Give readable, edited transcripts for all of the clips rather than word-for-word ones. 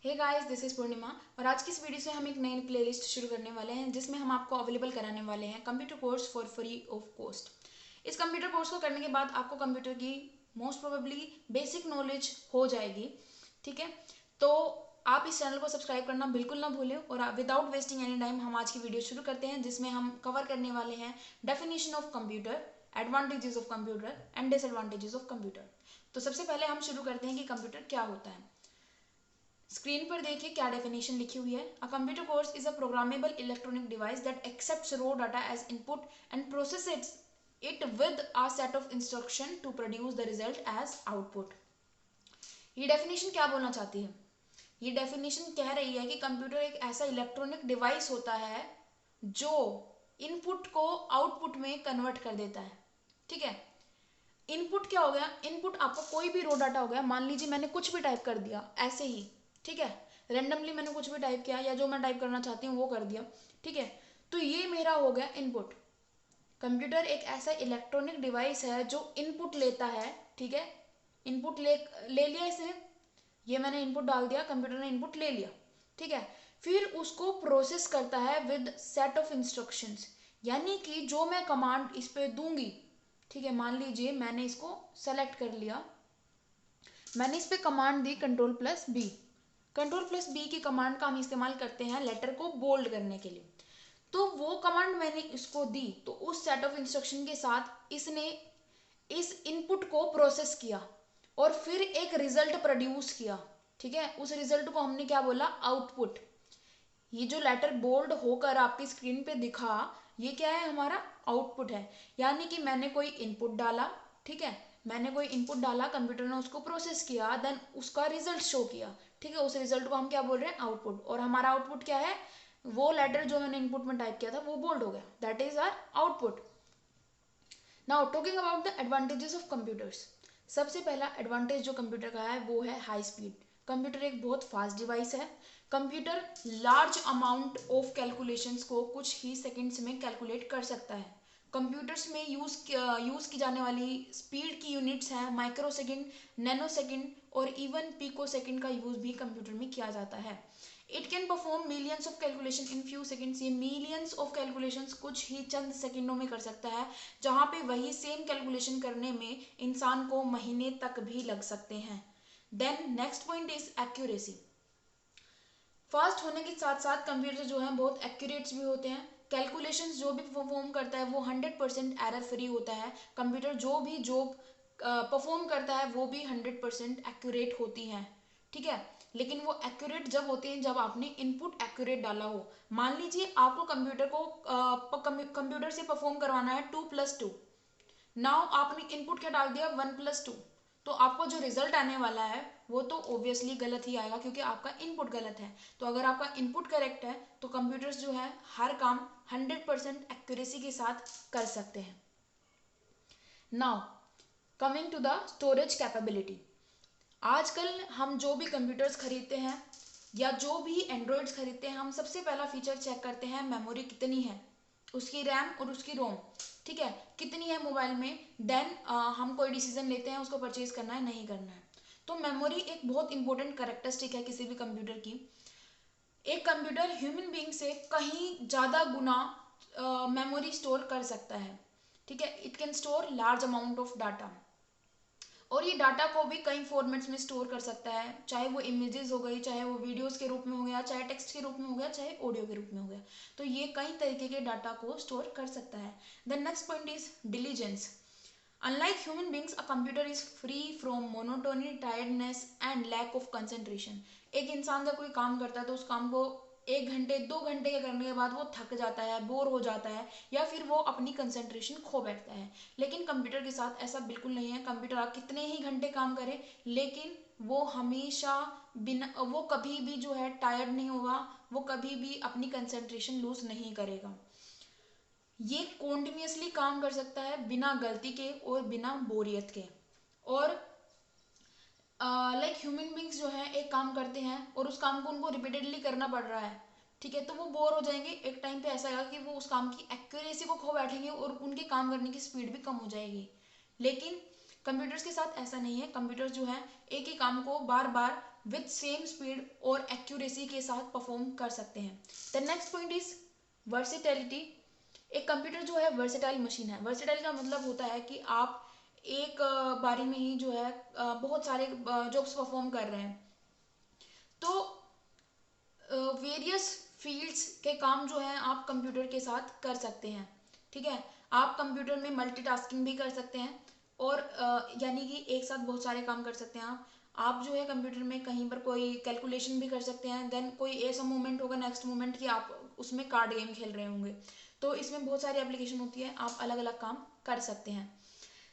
Hey guys, this is पूर्णिमा और आज की इस वीडियो से हम एक नई प्लेलिस्ट शुरू करने वाले हैं जिसमें हम आपको अवेलेबल कराने वाले हैं computer course for free of cost. इस कंप्यूटर कोर्स को करने के बाद आपको कंप्यूटर की मोस्ट प्रोबेबली बेसिक नॉलेज हो जाएगी। ठीक है, तो आप इस चैनल को सब्सक्राइब करना बिल्कुल ना भूलें और विदाउट वेस्टिंग एनी टाइम हम आज की वीडियो शुरू करते हैं जिसमें हम कवर करने वाले हैं definition of computer, advantages of computer and disadvantages of computer. तो सबसे पहले हम शुरू करते हैं कि कंप्यूटर क्या होता है। स्क्रीन पर देखिए क्या डेफिनेशन लिखी हुई है। A computer course is a programmable electronic device that accepts raw data as input and processes it with a set of instruction to produce the result as output. ये डेफिनेशन क्या बोलना चाहती है? ये डेफिनेशन कह रही है कि कंप्यूटर एक ऐसा इलेक्ट्रॉनिक डिवाइस होता है जो इनपुट को आउटपुट में कन्वर्ट कर देता है। ठीक है, इनपुट क्या हो गया? इनपुट आपका कोई भी रो डाटा हो गया। मान लीजिए मैंने कुछ भी टाइप कर दिया ऐसे ही, ठीक है, रेंडमली मैंने कुछ भी टाइप किया या जो मैं टाइप करना चाहती हूँ वो कर दिया। ठीक है, तो ये मेरा हो गया इनपुट। कंप्यूटर एक ऐसा इलेक्ट्रॉनिक डिवाइस है जो इनपुट लेता है। ठीक है, इनपुट ले लिया इसने, ये मैंने इनपुट डाल दिया, कंप्यूटर ने इनपुट ले लिया। ठीक है, फिर उसको प्रोसेस करता है विद सेट ऑफ इंस्ट्रक्शंस, यानी कि जो मैं कमांड इस पे दूंगी। ठीक है, मान लीजिए मैंने इसको सेलेक्ट कर लिया, मैंने इस पे कमांड दी control plus B. Control plus B की कमांड का हम इस्तेमाल करते हैं लेटर को बोल्ड करने के लिए। तो वो कमांड मैंने इसको दी तो उस सेट ऑफ इंस्ट्रक्शन के साथ इसने इस इनपुट को प्रोसेस किया और फिर एक रिजल्ट प्रोड्यूस किया। ठीक है, उस रिजल्ट को हमने क्या बोला? आउटपुट। ये जो लेटर बोल्ड होकर आपकी स्क्रीन पे दिखा, ये क्या है? हमारा आउटपुट है। यानी कि मैंने कोई इनपुट डाला, ठीक है, मैंने कोई इनपुट डाला, कंप्यूटर ने उसको प्रोसेस किया, देन उसका रिजल्ट शो किया। ठीक है, उस रिजल्ट को हम क्या बोल रहे हैं? आउटपुट। और हमारा आउटपुट क्या है? वो लेटर जो मैंने इनपुट में टाइप किया था वो बोल्ड हो गया, that is our output. Now talking about the advantages of computers. सबसे पहला एडवांटेज जो कंप्यूटर का है वो है हाई स्पीड। कंप्यूटर एक बहुत फास्ट डिवाइस है। Computer large amount of calculations को कुछ ही सेकंड्स में कैलकुलेट कर सकता है। कंप्यूटर्स में यूज की जाने वाली स्पीड की यूनिट्स हैं माइक्रो सेकंड, नैनो सेकंड और इवन पिको सेकंड का यूज भी कंप्यूटर में किया जाता है। It can perform millions of calculation in few seconds. ये मिलियंस ऑफ कैलकुलेशंस कुछ ही चंद सेकंडों में कर सकता है, जहां पे वही सेम कैलकुलेशन करने में इंसान को महीने तक भी लग सकते हैं। Then next point is accuracy. Fast होने के साथ साथ कंप्यूटर जो है बहुत एक्यूरेट्स भी होते हैं। कैलकुलेशंस जो भी परफॉर्म करता है वो 100% एरर फ्री होता है। कंप्यूटर जो भी जॉब परफॉर्म करता है वो भी 100% एक्यूरेट होती हैं। ठीक है, लेकिन वो एक्यूरेट जब होते हैं जब आपने इनपुट एक्यूरेट डाला हो। मान लीजिए आपको कंप्यूटर से परफॉर्म करवाना है 2+2। नाउ आपने इनपुट क्या डाल दिया? 1+2। तो आपको जो रिजल्ट आने वाला है वो तो ऑब्वियसली गलत ही आएगा क्योंकि आपका इनपुट गलत है। तो अगर आपका इनपुट करेक्ट है तो कंप्यूटर्स जो है हर काम 100% एक्यूरेसी के साथ कर सकते हैं। Now coming to the storage capability. आजकल हम जो भी कंप्यूटर्स खरीदते हैं या जो भी एंड्रॉयड्स खरीदते हैं, हम सबसे पहला फीचर चेक करते हैं मेमोरी कितनी है, उसकी रैम और उसकी रोम। ठीक है, कितनी है मोबाइल में, देन हम कोई डिसीजन लेते हैं उसको परचेज करना है नहीं करना है। तो मेमोरी एक बहुत इंपॉर्टेंट कैरेक्टरिस्टिक है किसी भी कंप्यूटर की। एक कंप्यूटर ह्यूमन बीइंग से कहीं ज़्यादा गुना मेमोरी स्टोर कर सकता है। ठीक है, it can store large amount of data और ये डाटा को भी कई फॉर्मेट्स में स्टोर कर सकता है, चाहे वो इमेजेस हो गई, चाहे वो वीडियोस के रूप में हो गया, चाहे टेक्स्ट के रूप में हो गया, चाहे ऑडियो के रूप में हो गया। तो ये कई तरीके के डाटा को स्टोर कर सकता है। The next point is diligence. Unlike human beings a computer is free from monotony, tiredness and lack of concentration. एक इंसान जब कोई काम करता है तो उस काम को 1 घंटे 2 घंटे के करने के बाद वो थक जाता है, बोर हो जाता है या फिर वो अपनी कंसेंट्रेशन खो बैठता है। लेकिन कंप्यूटर के साथ ऐसा बिल्कुल नहीं है। कंप्यूटर आप कितने ही घंटे काम करे लेकिन वो हमेशा बिना, वो कभी भी जो है टायर्ड नहीं होगा, वो कभी भी अपनी कंसेंट्रेशन लूज नहीं करेगा। ये कॉन्टिन्यूसली काम कर सकता है बिना गलती के और बिना बोरियत के। और लाइक ह्यूमन बींग्स जो है एक काम करते हैं और उस काम को उनको रिपीटेडली करना पड़ रहा है, ठीक है, तो वो बोर हो जाएंगे। एक टाइम पे ऐसा आएगा कि वो उस काम की एक्यूरेसी को खो बैठेंगे और उनके काम करने की स्पीड भी कम हो जाएगी। लेकिन कंप्यूटर्स के साथ ऐसा नहीं है। कंप्यूटर्स जो है एक ही काम को बार बार विथ सेम स्पीड और एक्यूरेसी के साथ परफॉर्म कर सकते हैं। The next point is versatility. एक कंप्यूटर जो है वर्सेटाइल मशीन है। वर्सेटाइल का मतलब होता है कि आप एक बारी में ही जो है बहुत सारे जॉब्स परफॉर्म कर रहे हैं। तो वेरियस फील्ड्स के काम जो है आप कंप्यूटर के साथ कर सकते हैं। ठीक है, आप कंप्यूटर में मल्टीटास्किंग भी कर सकते हैं और यानी कि एक साथ बहुत सारे काम कर सकते हैं। आप जो है कंप्यूटर में कहीं पर कोई कैलकुलेशन भी कर सकते हैं। देन कोई ऐसा मोमेंट होगा नेक्स्ट मोमेंट कि आप उसमें कार्ड गेम खेल रहे होंगे, तो इसमें बहुत सारी एप्लीकेशन होती है, आप अलग अलग काम कर सकते हैं।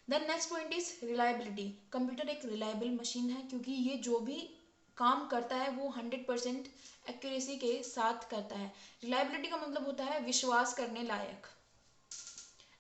Then next point is reliability. Computer एक रिलायबल मशीन है क्योंकि ये जो भी काम करता है वो 100% एक्यूरेसी के साथ करता है। रिलायबिलिटी का मतलब होता है विश्वास करने लायक।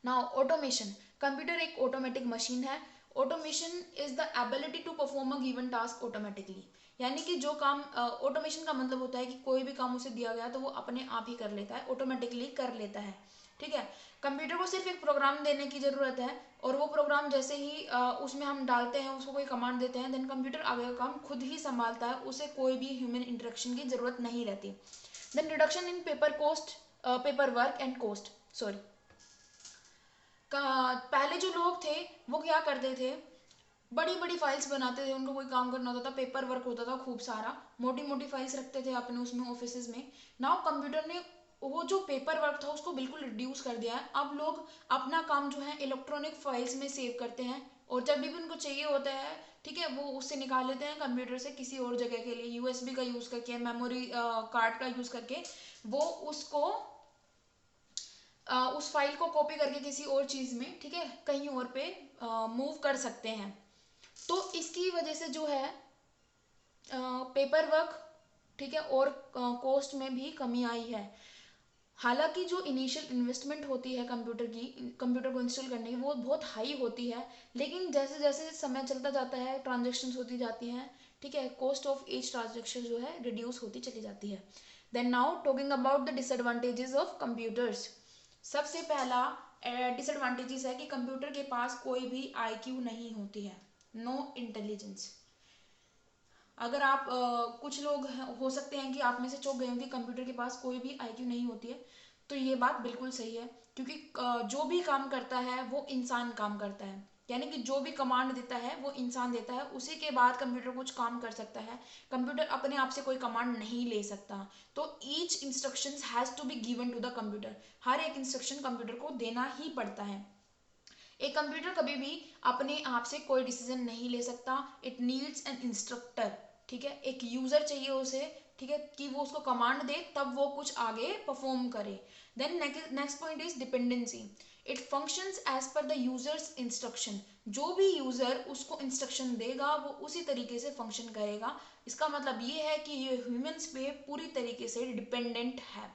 Now automation. कंप्यूटर एक ऑटोमेटिक मशीन है। Automation is the ability to perform a given task automatically. यानी कि जो काम ऑटोमेशन का मतलब होता है कि कोई भी काम उसे दिया गया तो वो अपने आप ही कर लेता है, ऑटोमेटिकली कर लेता है। ठीक है, कंप्यूटर को सिर्फ एक प्रोग्राम देने की ज़रूरत है और वो प्रोग्राम जैसे ही उसमें हम डालते हैं, उसको कोई कमांड देते हैं, देन कंप्यूटर आगे का काम खुद ही संभालता है, उसे कोई भी ह्यूमन इंटरेक्शन की ज़रूरत नहीं रहती। Then reduction in paper work and cost. Sorry, पहले जो लोग थे वो क्या करते थे, बड़ी बड़ी फाइल्स बनाते थे, उनको कोई काम करना होता था, पेपर वर्क होता था खूब सारा, मोटी मोटी फाइल्स रखते थे अपने उसमें ऑफिस में। नाउ कंप्यूटर ने वो जो पेपर वर्क था उसको बिल्कुल रिड्यूस कर दिया है। अब लोग अपना काम जो है इलेक्ट्रॉनिक फाइल्स में सेव करते हैं और जब भी उनको चाहिए होता है, ठीक है, वो उससे निकाल लेते हैं कंप्यूटर से किसी और जगह के लिए, यूएसबी का यूज़ करके, मेमोरी कार्ड का यूज़ करके वो उसको उस फाइल को कॉपी करके किसी और चीज़ में, ठीक है, कहीं और पे मूव कर सकते हैं। तो इसकी वजह से जो है पेपर वर्क, ठीक है, और कॉस्ट में भी कमी आई है। हालांकि जो इनिशियल इन्वेस्टमेंट होती है कंप्यूटर को इंस्टॉल करने की, वो बहुत हाई होती है, लेकिन जैसे जैसे समय चलता जाता है, ट्रांजेक्शन्स होती जाती हैं, ठीक है, कॉस्ट ऑफ ईच ट्रांजेक्शन जो है रिड्यूस होती चली जाती है। Then now talking about the disadvantages of computers. सबसे पहला डिसएडवांटेजेस है कि कंप्यूटर के पास कोई भी आईक्यू नहीं होती है, नो इंटेलिजेंस। अगर आप कुछ लोग हो सकते हैं कि आप में से चौंक गए होंगे, कंप्यूटर के पास कोई भी आईक्यू नहीं होती है, तो ये बात बिल्कुल सही है क्योंकि जो भी काम करता है वो इंसान काम करता है, यानी कि जो भी कमांड देता है वो इंसान देता है, उसी के बाद कंप्यूटर कुछ काम कर सकता है। कंप्यूटर अपने आप से कोई कमांड नहीं ले सकता, तो each instructions has to be given to the computer. हर एक इंस्ट्रक्शन कंप्यूटर को देना ही पड़ता है। एक कंप्यूटर कभी भी अपने आप से कोई डिसीजन नहीं ले सकता, इट नीड्स एन इंस्ट्रक्टर। ठीक है, एक यूजर चाहिए उसे, ठीक है, कि वो उसको कमांड दे तब वो कुछ आगे परफॉर्म करे। Then next point is dependency. It functions as per the users instruction. जो भी यूजर उसको इंस्ट्रक्शन देगा वो उसी तरीके से फंक्शन करेगा। इसका मतलब ये है कि ये ह्यूमंस पे पूरी तरीके से डिपेंडेंट है।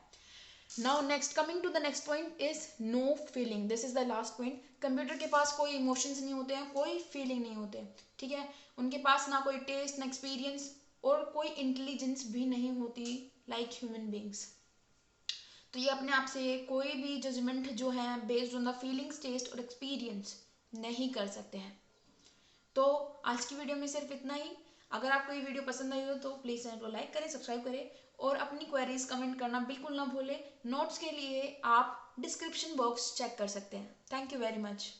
Now next, coming to the next point is no feeling. This is the last point. Computer के पास कोई इमोशंस नहीं होते हैं, कोई फीलिंग नहीं होते, ठीक है, उनके पास ना कोई टेस्ट, ना एक्सपीरियंस और कोई इंटेलिजेंस भी नहीं होती लाइक ह्यूमन बींग्स। तो ये अपने आप से कोई भी जजमेंट जो है based on the feelings, taste और एक्सपीरियंस नहीं कर सकते हैं। तो आज की वीडियो में सिर्फ इतना ही। अगर आपको ये वीडियो पसंद आई हो तो प्लीज़ चैनल को लाइक करें, सब्सक्राइब करें और अपनी क्वेरीज कमेंट करना बिल्कुल ना भूलें। नोट्स के लिए आप डिस्क्रिप्शन बॉक्स चेक कर सकते हैं। Thank you very much.